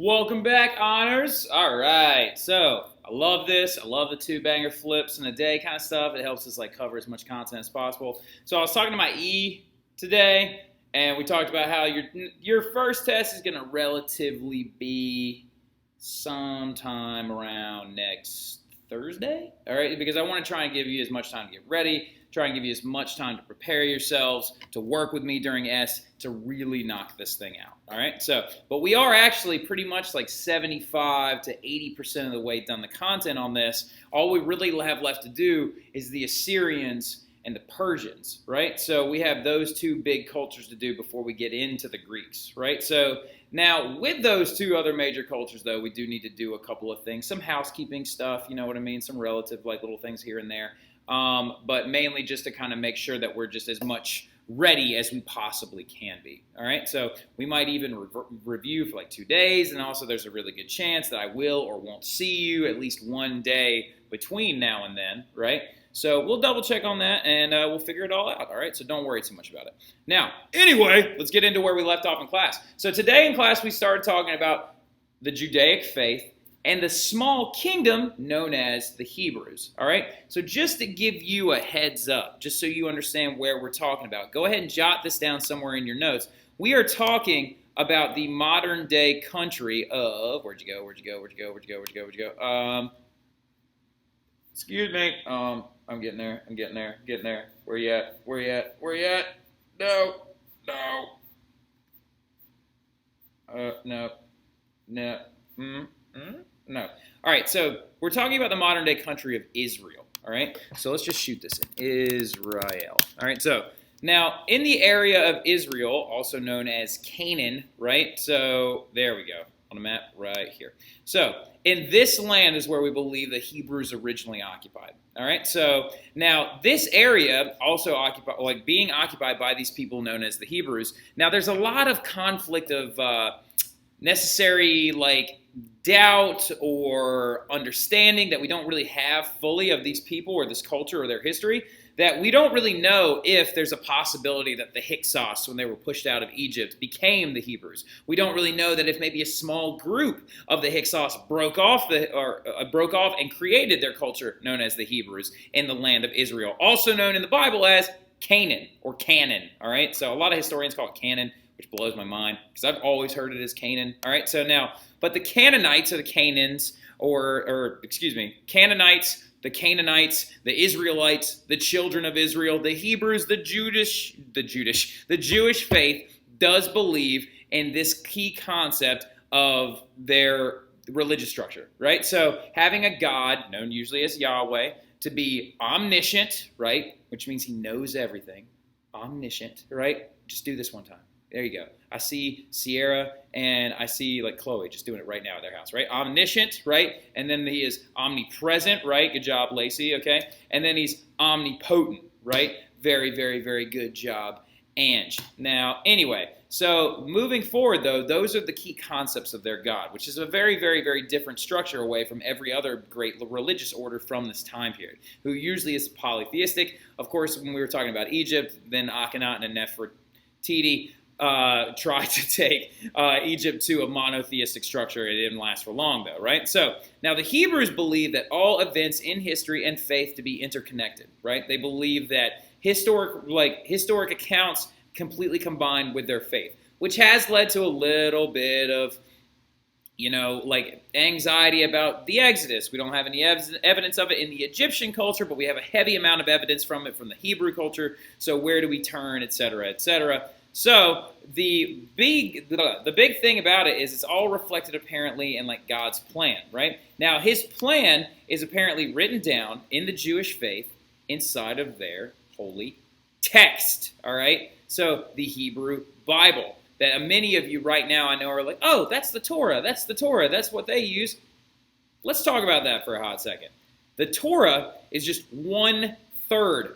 Welcome back, honors. All right, so I love this. I love the 2-banger flips in a day kind of stuff. It helps us cover as much content as possible. So I was talking to my E today, and we talked about how your first test is going to relatively be sometime around next Thursday. All right, because I want to try and give you as much time to get ready. Try and give you as much time to prepare yourselves, to work with me during S, to really knock this thing out, all right? So, but we are actually pretty much 75 to 80% of the way done the content on this. All we really have left to do is the Assyrians and the Persians, right? So we have those two big cultures to do before we get into the Greeks, right? So now with those two other major cultures, though, we do need to do a couple of things, some housekeeping stuff, you know what I mean, some relative little things here and there. But mainly just to kind of make sure that we're just as much ready as we possibly can be. All right, so we might even review for 2 days, and also there's a really good chance that I will or won't see you at least one day between now and then, right? So we'll double check on that, and we'll figure it all out, all right? So don't worry too much about it. Now, anyway, let's get into where we left off in class. So today in class we started talking about the Judaic faith and the small kingdom known as the Hebrews, all right? So just to give you a heads up, just so you understand where we're talking about, go ahead and jot this down somewhere in your notes. We are talking about the modern day country of, where'd you go? Excuse me, I'm getting there. Where you at? No. No. All right, so we're talking about the modern day country of Israel, all right? So let's just shoot this in, Israel. All right, so now in the area of Israel, also known as Canaan, right? So there we go on the map right here. So in this land is where we believe the Hebrews originally occupied, all right? So now this area also being occupied by these people known as the Hebrews. Now there's a lot of conflict of necessary doubt or understanding that we don't really have fully of these people or this culture or their history, that we don't really know if there's a possibility that the Hyksos, when they were pushed out of Egypt, became the Hebrews. We don't really know that if maybe a small group of the Hyksos broke off and created their culture known as the Hebrews in the land of Israel, also known in the Bible as Canaan or Canaan, all right? So a lot of historians call it Canaan, which blows my mind because I've always heard it as Canaan. All right, so now, but the Canaanites or the Canaans, Canaanites, the Canaanites, the Israelites, the children of Israel, the Hebrews, the Jewish faith does believe in this key concept of their religious structure, right? So having a God, known usually as Yahweh, to be omniscient, right, which means he knows everything, omniscient, right? Just do this one time. There you go. I see Sierra and I see Chloe just doing it right now at their house, right? Omniscient, right? And then he is omnipresent, right? Good job, Lacey, okay? And then he's omnipotent, right? Very, very, very good job, Ange. Now, anyway, so moving forward, though, those are the key concepts of their God, which is a very, very, very different structure away from every other great religious order from this time period, who usually is polytheistic. Of course, when we were talking about Egypt, then Akhenaten and Nefertiti tried to take Egypt to a monotheistic structure. It didn't last for long, though, right? So now the Hebrews believe that all events in history and faith to be interconnected, right? They believe that historic accounts completely combined with their faith, which has led to a little bit of anxiety about the Exodus. We don't have any evidence of it in the Egyptian culture, but we have a heavy amount of evidence from it from the Hebrew culture. So where do we turn, et cetera, et cetera? So the big thing about it is it's all reflected apparently in God's plan, right? Now his plan is apparently written down in the Jewish faith inside of their holy text, all right? So the Hebrew Bible that many of you right now I know are oh, that's the Torah, that's what they use. Let's talk about that for a hot second. The Torah is just 1/3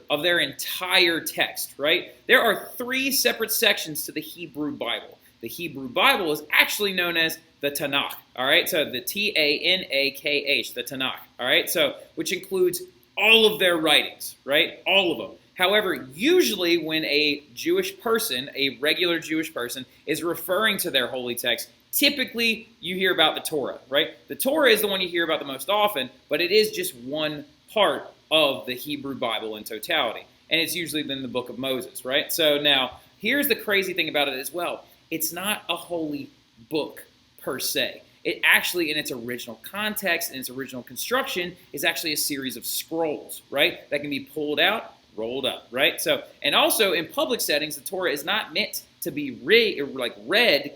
of their entire text, right? There are 3 separate sections to the Hebrew Bible. The Hebrew Bible is actually known as the Tanakh, all right? So the Tanakh, the Tanakh, all right? So which includes all of their writings, right? All of them. However, usually when a Jewish person, a regular Jewish person, is referring to their holy text, typically you hear about the Torah, right? The Torah is the one you hear about the most often, but it is just one part of the Hebrew Bible in totality. And it's usually in the book of Moses, right? So now, here's the crazy thing about it as well. It's not a holy book per se. It actually, in its original context, in its original construction, is actually a series of scrolls, right? That can be pulled out, rolled up, right? So, and also in public settings, the Torah is not meant to be read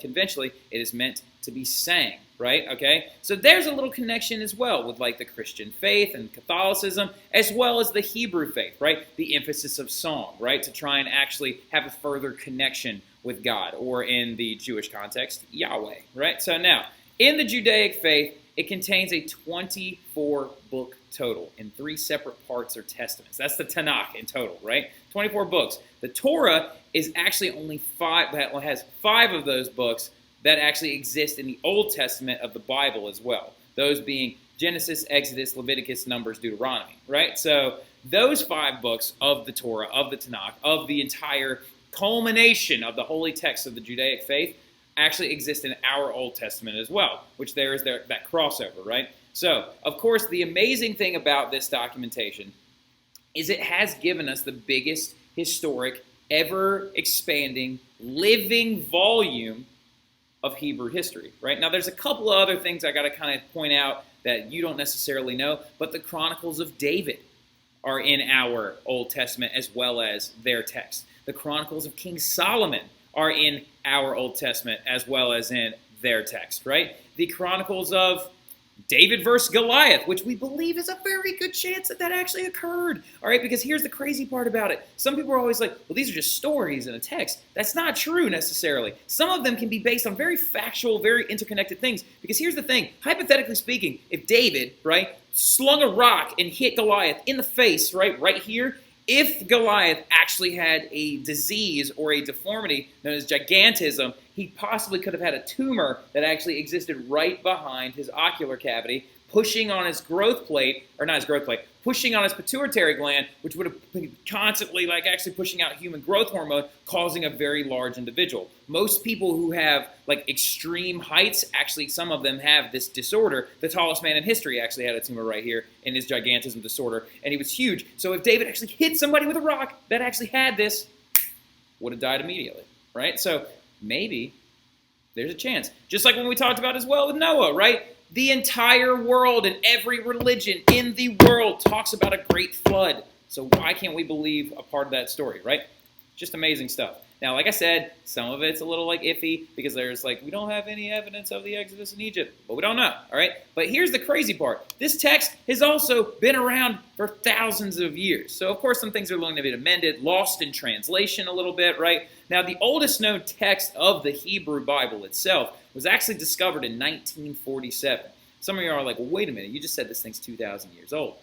conventionally. It is meant to be sang, right? Okay, so there's a little connection as well with like the Christian faith and Catholicism, as well as the Hebrew faith, right? The emphasis of song, right? To try and actually have a further connection with God, or in the Jewish context, Yahweh, right? So now, in the Judaic faith, it contains a 24-book total in 3 separate parts or testaments. That's the Tanakh in total, right? 24 books. The Torah is actually only 5, that has 5 of those books that actually exist in the Old Testament of the Bible as well. Those being Genesis, Exodus, Leviticus, Numbers, Deuteronomy, right? So those 5 books of the Torah, of the Tanakh, of the entire culmination of the holy text of the Judaic faith actually exist in our Old Testament as well, which there is that crossover, right? So, of course, the amazing thing about this documentation is it has given us the biggest historic, ever-expanding, living volume of Hebrew history, right? Now, there's a couple of other things I got to kind of point out that you don't necessarily know, but the Chronicles of David are in our Old Testament as well as their text. The Chronicles of King Solomon are in our Old Testament as well as in their text, right? The Chronicles of David versus Goliath, which we believe is a very good chance that actually occurred, all right? Because here's the crazy part about it. Some people are always like, well, these are just stories in a text. That's not true necessarily. Some of them can be based on very factual, very interconnected things. Because here's the thing. Hypothetically speaking, if David, right, slung a rock and hit Goliath in the face, right here, if Goliath actually had a disease or a deformity known as gigantism, he possibly could have had a tumor that actually existed right behind his ocular cavity, pushing on his growth plate, or not his growth plate, pushing on his pituitary gland, which would have been constantly actually pushing out human growth hormone, causing a very large individual. Most people who have extreme heights, actually some of them have this disorder. The tallest man in history actually had a tumor right here in his gigantism disorder, and he was huge. So if David actually hit somebody with a rock that actually had this, would have died immediately, right? So maybe there's a chance. Just like when we talked about as well with Noah, right? The entire world and every religion in the world talks about a great flood. So why can't we believe a part of that story, right? Just amazing stuff. Now, like I said, some of it's a little iffy because there's we don't have any evidence of the Exodus in Egypt, but we don't know, all right? But here's the crazy part. This text has also been around for thousands of years. So, of course, some things are going to be amended, lost in translation a little bit, right? Now, the oldest known text of the Hebrew Bible itself was actually discovered in 1947. Some of you are like, well, wait a minute, you just said this thing's 2,000 years old.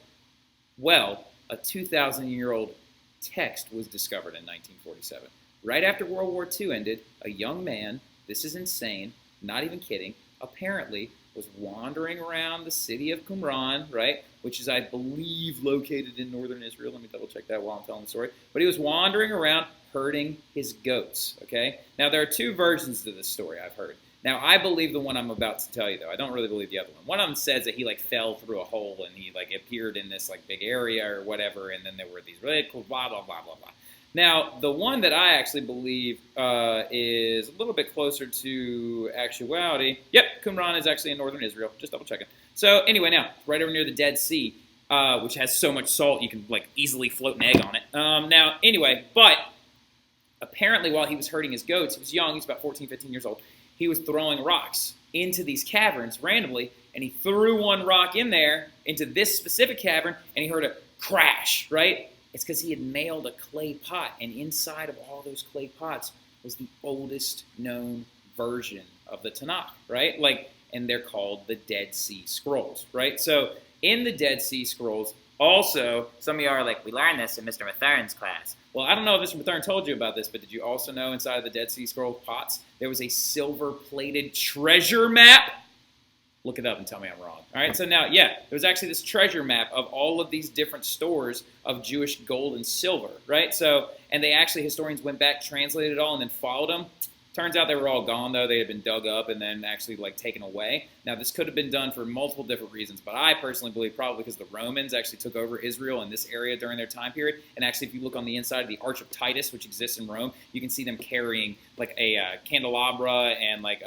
Well, a 2,000-year-old text was discovered in 1947. Right after World War II ended, a young man, this is insane, not even kidding, apparently was wandering around the city of Qumran, right, which is, I believe, located in northern Israel. Let me double check that while I'm telling the story. But he was wandering around herding his goats, okay? Now, there are 2 versions to this story I've heard. Now, I believe the one I'm about to tell you, though. I don't really believe the other one. One of them says that he, fell through a hole and he, appeared in this, big area or whatever, and then there were these really cool blah, blah, blah, blah, blah. Now, the one that I actually believe is a little bit closer to actuality. Yep, Qumran is actually in northern Israel. Just double checking. So anyway, now, right over near the Dead Sea, which has so much salt you can easily float an egg on it. Now, anyway, but apparently while he was herding his goats, he was young, he's about 14, 15 years old, he was throwing rocks into these caverns randomly, and he threw one rock in there into this specific cavern, and he heard a crash, right? It's because he had nailed a clay pot, and inside of all those clay pots was the oldest known version of the Tanakh, right? And they're called the Dead Sea Scrolls, right? So in the Dead Sea Scrolls, also, some of you are like, we learned this in Mr. Mathern's class. Well, I don't know if Mr. Mathern told you about this, but did you also know inside of the Dead Sea Scroll pots, there was a silver-plated treasure map? Look it up and tell me I'm wrong. All right, so now, yeah, there was actually this treasure map of all of these different stores of Jewish gold and silver, right? So, and they actually, historians went back, translated it all, and then followed them. Turns out they were all gone, though. They had been dug up and then actually like taken away. Now, this could have been done for multiple different reasons, but I personally believe probably because the Romans actually took over Israel in this area during their time period. And actually, if you look on the inside of the Arch of Titus, which exists in Rome, you can see them carrying like a candelabra and like,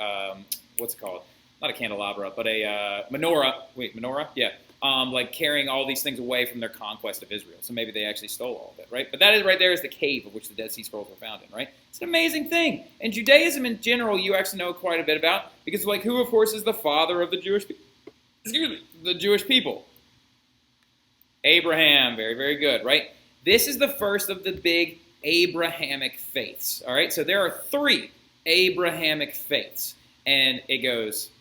what's it called? Not a candelabra, but a menorah. Wait, menorah? Yeah. Like carrying all these things away from their conquest of Israel. So maybe they actually stole all of it, right? But that is right there is the cave of which the Dead Sea Scrolls were found in, right? It's an amazing thing. And Judaism in general, you actually know quite a bit about, because like who, of course, is the father of the Jewish people? Abraham. Very, very good, right? This is the first of the big Abrahamic faiths, all right? So there are 3 Abrahamic faiths, and it goes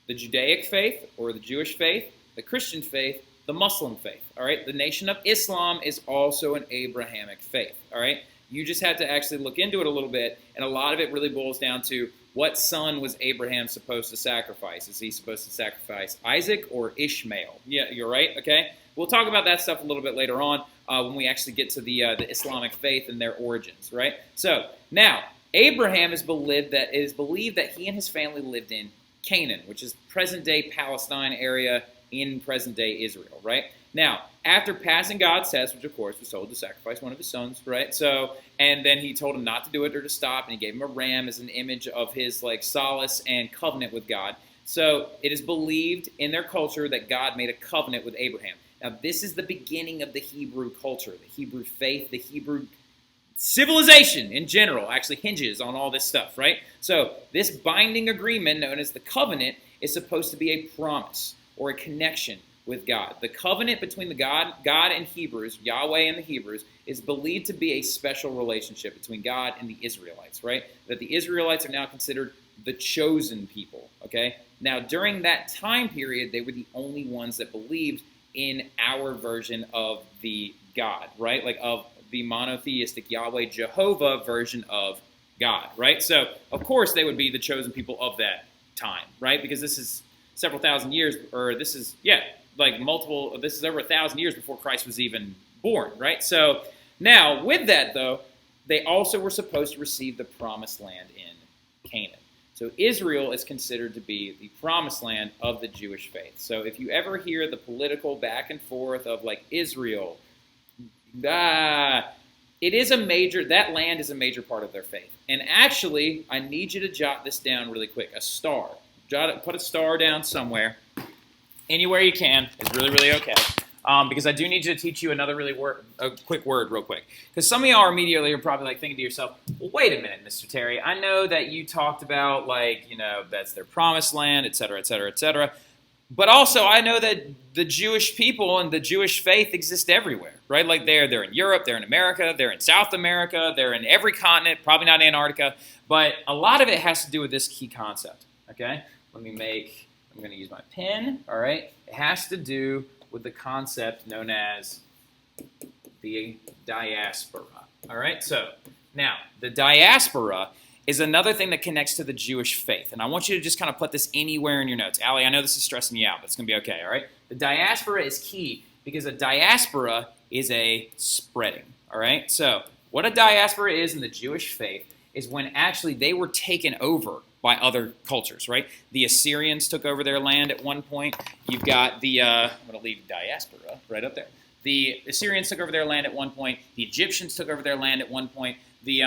the Judaic faith, or the Jewish faith, the Christian faith, the Muslim faith, all right? The Nation of Islam is also an Abrahamic faith, all right? You just had to actually look into it a little bit, and a lot of it really boils down to what son was Abraham supposed to sacrifice? Is he supposed to sacrifice Isaac or Ishmael? Yeah, you're right, okay? We'll talk about that stuff a little bit later on when we actually get to the Islamic faith and their origins, right? So, now, Abraham is believed that he and his family lived in Canaan, which is present-day Palestine area in present-day Israel, right? Now, after passing God's test, which of course was told to sacrifice one of his sons, right? So, and then he told him not to do it or to stop, and he gave him a ram as an image of his like solace and covenant with God. So, it is believed in their culture that God made a covenant with Abraham. Now, this is the beginning of the Hebrew culture, the Hebrew faith, the Hebrew civilization in general actually hinges on all this stuff, right? So, this binding agreement known as the covenant is supposed to be a promise or a connection with God. The covenant between the God and Hebrews, Yahweh and the Hebrews, is believed to be a special relationship between God and the Israelites, right? That the Israelites are now considered the chosen people, okay? Now, during that time period, they were the only ones that believed in our version of the God, right? Like of the monotheistic Yahweh Jehovah version of God, right? So, of course, they would be the chosen people of that time, right? Because this is several thousand years, or this is, this is over 1,000 years before Christ was even born, right? So now, with that, though, they also were supposed to receive the promised land in Canaan. So Israel is considered to be the promised land of the Jewish faith. So if you ever hear the political back and forth of, like, Israel, that land is a major part of their faith. And actually, I need you to jot this down really quick, a star. Put a star down somewhere. Anywhere you can is really, really okay. Because I do need to teach you another quick word real quick. Because some of y'all are probably like thinking to yourself, well, wait a minute, Mr. Terry. I know that you talked about that's their promised land, et cetera, et cetera, et cetera. But also I know that the Jewish people and the Jewish faith exist everywhere, right? Like they're in Europe, they're in America, they're in South America, they're in every continent, probably not Antarctica. But a lot of it has to do with this key concept, okay? I'm going to use my pen, all right? It has to do with the concept known as the diaspora, all right? So, now, the diaspora is another thing that connects to the Jewish faith. And I want you to just kind of put this anywhere in your notes. Allie, I know this is stressing you out, but it's going to be okay, all right? The diaspora is key because a diaspora is a spreading, all right? So, what a diaspora is in the Jewish faith is when actually they were taken over by other cultures, right? The Assyrians took over their land at one point. You've got I'm going to leave diaspora right up there. The Assyrians took over their land at one point. The Egyptians took over their land at one point. The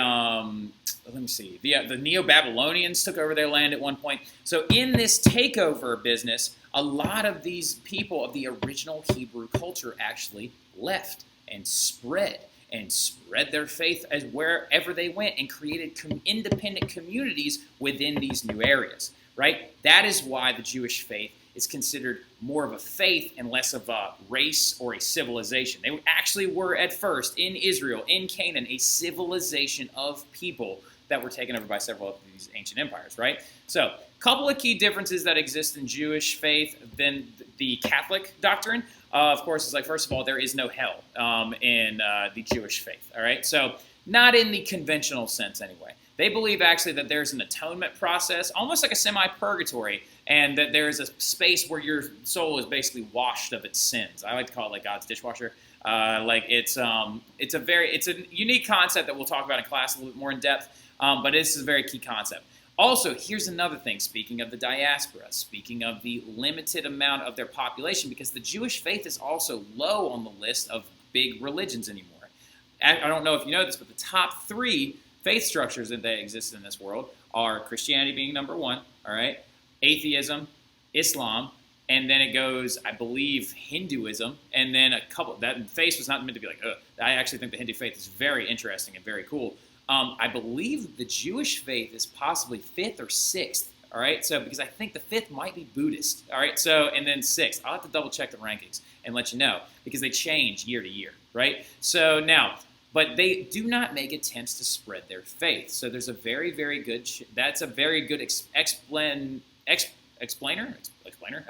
Neo-Babylonians took over their land at one point. So in this takeover business, a lot of these people of the original Hebrew culture actually left and spread their faith as wherever they went and created independent communities within these new areas, right? That is why the Jewish faith is considered more of a faith and less of a race or a civilization. They actually were at first in Israel, in Canaan, a civilization of people that were taken over by several of these ancient empires, right? So, a couple of key differences that exist in Jewish faith than the Catholic doctrine. Of course, is like, first of all, there is no hell in the Jewish faith, all right? So, not in the conventional sense anyway. They believe actually that there's an atonement process, almost like a semi-purgatory, and that there is a space where your soul is basically washed of its sins. I like to call it like God's dishwasher. It's a unique concept that we'll talk about in class a little bit more in depth, but this is a very key concept. Also, here's another thing, speaking of the diaspora, speaking of the limited amount of their population, because the Jewish faith is also low on the list of big religions anymore. I don't know if you know this, but the top 3 faith structures that exist in this world are Christianity being number 1, all right, atheism, Islam, and then it goes, I believe, Hinduism, and then a couple. That face was not meant to be like, ugh. I actually think the Hindu faith is very interesting and very cool. I believe the Jewish faith is possibly 5th or 6th, all right? So, because I think the 5th might be Buddhist, all right? So, and then 6th. I'll have to double check the rankings and let you know, because they change year to year, right? So now, but they do not make attempts to spread their faith. So there's a very, very good, that's a very good explainer?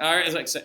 All right, it's like, so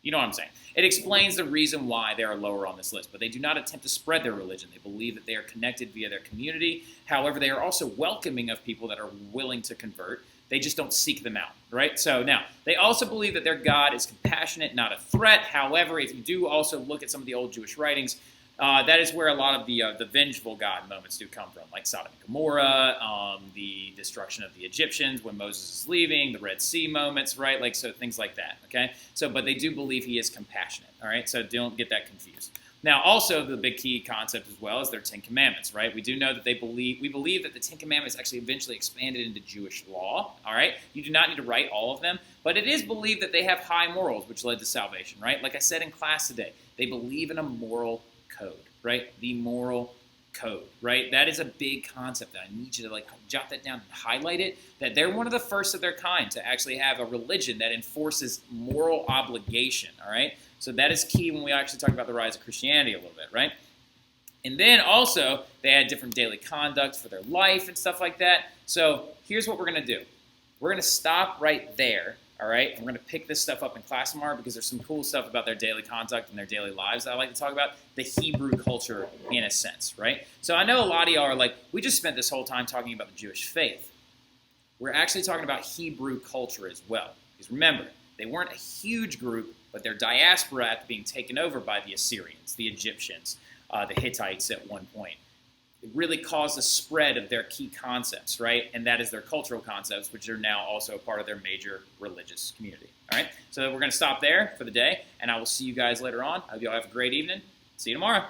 you know what I'm saying. It explains the reason why they are lower on this list, but they do not attempt to spread their religion. They believe that they are connected via their community. However, they are also welcoming of people that are willing to convert. They just don't seek them out, right? So now, they also believe that their God is compassionate, not a threat. However, if you do also look at some of the old Jewish writings, that is where a lot of the vengeful God moments do come from, like Sodom and Gomorrah, the destruction of the Egyptians when Moses is leaving, the Red Sea moments, right? Like, so things like that, okay? So, but they do believe he is compassionate, all right? So don't get that confused. Now, also, the big key concept as well is their 10 Commandments, right? We do know that we believe that the 10 Commandments actually eventually expanded into Jewish law, all right? You do not need to write all of them, but it is believed that they have high morals, which led to salvation, right? Like I said in class today, they believe in a moral code, right? The moral code, right? That is a big concept that I need you to like jot that down and highlight it, that they're one of the first of their kind to actually have a religion that enforces moral obligation, all right? So that is key when we actually talk about the rise of Christianity a little bit, right? And then also, they had different daily conduct for their life and stuff like that. So here's what we're going to do. We're going to stop right there, all right? And we're going to pick this stuff up in class tomorrow because there's some cool stuff about their daily conduct and their daily lives that I like to talk about, the Hebrew culture in a sense, right? So I know a lot of y'all are like, we just spent this whole time talking about the Jewish faith. We're actually talking about Hebrew culture as well. Because remember, they weren't a huge group, but their diaspora after being taken over by the Assyrians, the Egyptians, the Hittites at one point. It really caused a spread of their key concepts, right? And that is their cultural concepts, which are now also a part of their major religious community. All right? So we're going to stop there for the day, and I will see you guys later on. I hope you all have a great evening. See you tomorrow.